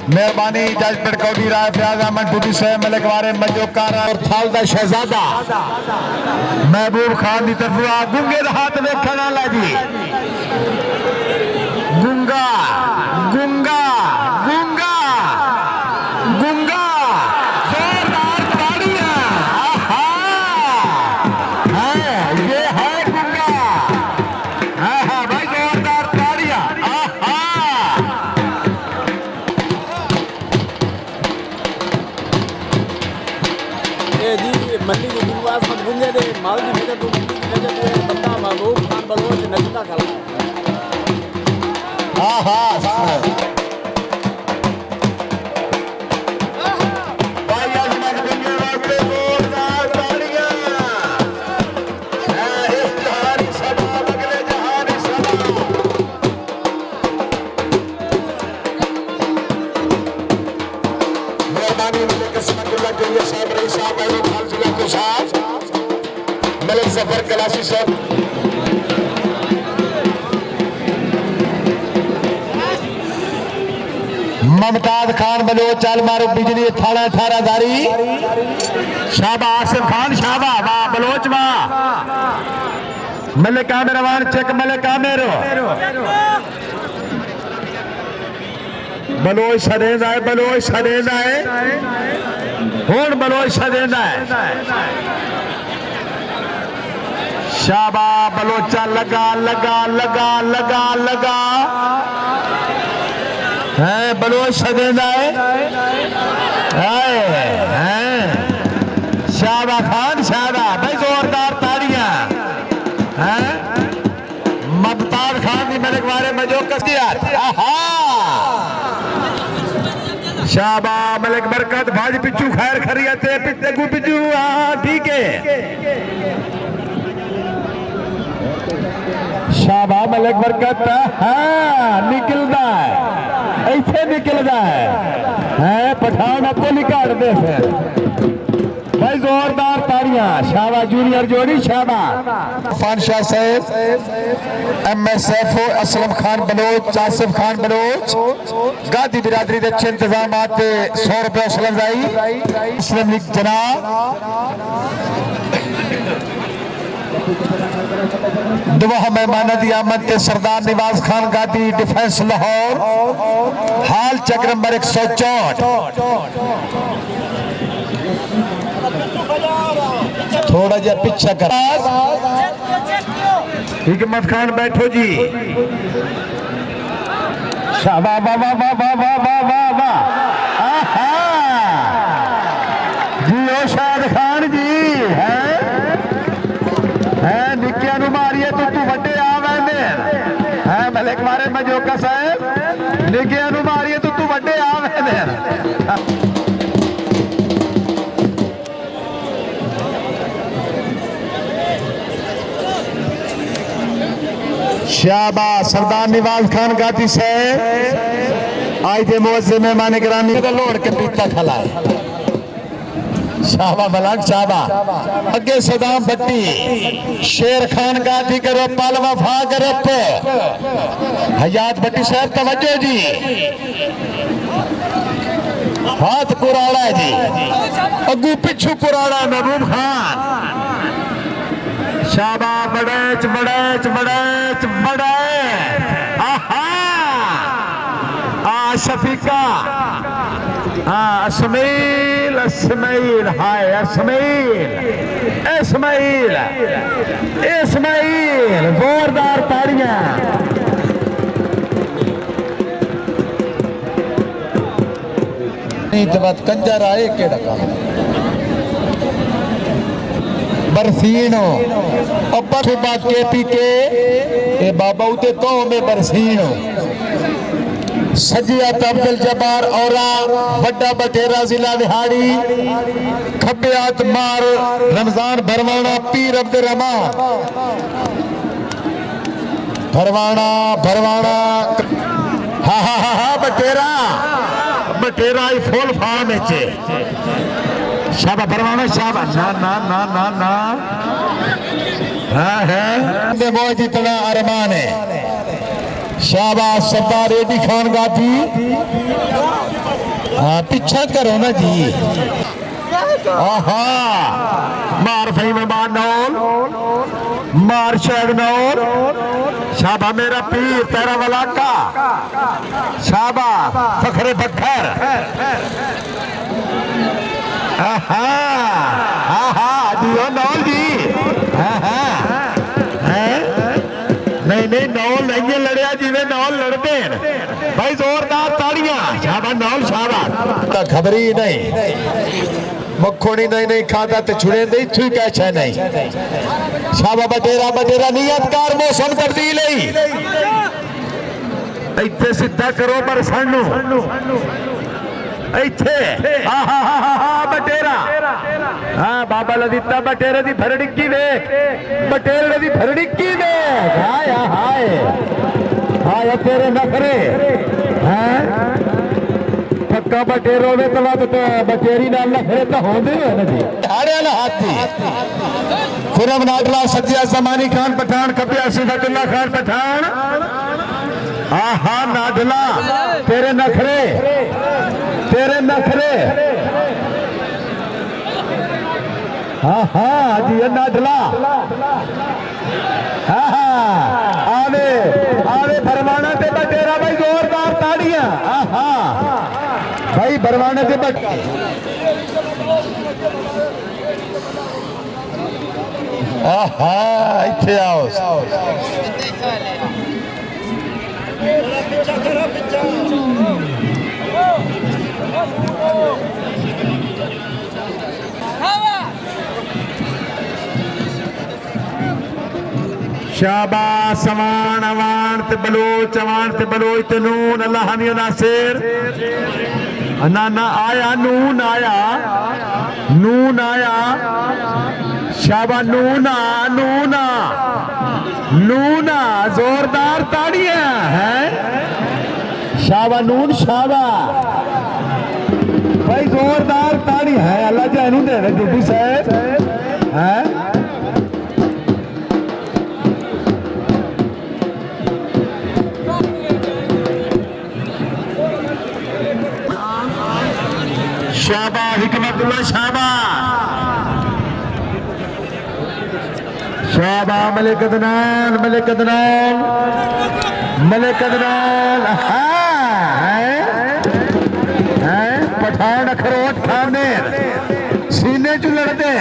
मेहरबानी जज पटकौड़ी राय फयाज अहमद टूटी से मलिक वारे मजोकार और थालदा शहजादा महबूब खान की तरफ गुंगे का हाथ वेखण वाला जी गुंगा गुंगा गुंगा गुंगा जोरदार ताड़ियां है ये है गुंगा भाई जोरदार ताड़ियां जी मंडी की गुंगवास मत गुंगे दे माल की नजर तो नजर तो बंदा महबूब खान बलोच नजदा खड़ा जफर कलासी साहब ममताज खान बलोच चाल मारो बिजली थाना 18 दारी शाबा आसिफ खान शाबा वाह बलोच वाह मलिक आमिर रवान चेक मलिक आमिर बलोच सदेंदा है बलोच सदेंदा है हुण बलोच सदेंदा है शाबा बलोचा लगा लगा लगा लगा लगा है बलोच सदेंदा है शाबा खान शाबा भाई जोरदार ताड़ियां हैं ममताज खान की मलिक वारे मजो कस्तियात शाबा मलिक बरकत भाज पिछू खैर खरियते पिछे गु पिछू ठीक है शाबा मलिक बरकत निकलता है ऐसे निकलता है पठान आपको निकाल दे फिर भाई जोरदार ताड़ियां शाबा जूनियर जोड़ी शाबा फानशाह साहब MSF असलम खान बलोच आसिफ खान बलोच गादी बिरादरी के अच्छे इंतजाम 100 रुपये सलमजाई मुस्लिम लीग जनाब दुआ मेहमान की आमद के सरदार निवास खान गादी डिफेंस लाहौर हाल चक्र नंबर 164 थोड़ा जा पीछा कर हिकमत खान बैठो जी शाबा वाह वाह वाह वाह वाह वाह वाह वाह जी ओ शाद खान जी है निक्किया नु मारिए तू वड्डे आ वैंदे है मलिक मारे मजोका साहब निक्किया नु मारिए तू वड्डे आ वैंदे शाबा सरदार निवाज खान गाती साहब आज के मुअज्जिम मेहमान गिरामी का लोड़ के पीता खलाए शाबा मलक शाबा अगे सदाम भट्टी शेर खान गादी करो पालवा फा करो हयात भट्टी साहब तवज्जो जी हाथ कुराड़ा है जी अगू पिछू कुराड़ा महबूब खान शाबा बड़ेच बड़ेच बड़ेच बड़े शफीका असमील असमील हाय असमील इस्माइल इस्माइल जोरदार ताड़ियां कंजर आए केड़ा काम बरसीनो अब्बा के बाद के पी के ए बाबा उते तो में बरसीनो सजियात अब्दुल जब्बार औरा वड्डा बटेरा जिला दिहाड़ी खब्बियात मार रमजान भरवाना पीर अब्दुल रहमान भरवाना भरवाना हा बटेरा बटेरा ही फुल फार्म है शाबा भरवाना शाबा ना ना ना ना ना है बहुत इतना अरमान है शाबाश सरदार एडी खान गादी हाँ पीछा करो ना जी। आहा मार सही में मार नौल मार शेग नौल। शाबा मेरा पीर तेरा वाला का शाबा फखरे पत्थर। आहा आहा दियो नौल जी। आहा नहीं नहीं नौल नहीं लड़िया जिवे नौल लड़ते हैं भाई। जोरदार ताड़ियां शाबा नौल शाबा तो खबर ही नहीं मखोनी नहीं नहीं खाता तो छुड़े दे छुई कैसे नहीं। शाबा बटेरा बटेरा नियतकार मौसम तब्दील इतने सीधा करो पर सानू इथे बटेरा। हाँ बाबा लदिता बटेरे दी फरडिक्की वेख बटेरे दी फरडिक्की वेख। हाय हाय हाय तेरे नखरे हैं पक्का बटेरो में तो बटेरी नाल नखरे तो होंदे है ना जी। अरे ना हाथी खुरम नाडला सज्जिया जमानी खान पठान कपिया सिफतुल्लाह खान पठान। आहा नाडला तेरे नखरे तेरे नखरे। हाँ हाँ जी नाडला। हाँ हाँ आवे आवे भरवाना ते बटेरा भाई जोरदार ताड़ियां। आहा भाई भरवाने से बट आहा इथे आओ। शाबाश समान अवान ते बलोच अवान ते बलोच ते नून अल्लाह हमियो नासिर। ना ना आया नून आया नून आया शाबा नूना नूना नूना जोरदार ताड़ियां हैं। शाबा नून शाबा भाई जोरदार ताड़ी है। अल्लाह जानू दे दीदी साहब हैं। शाबा हिकमतुल्लाह शाबा शाबा मलिक अदनान मलिक अदनान मलिक अदनान। पठान अखरोट खाने सीने चु लड़ते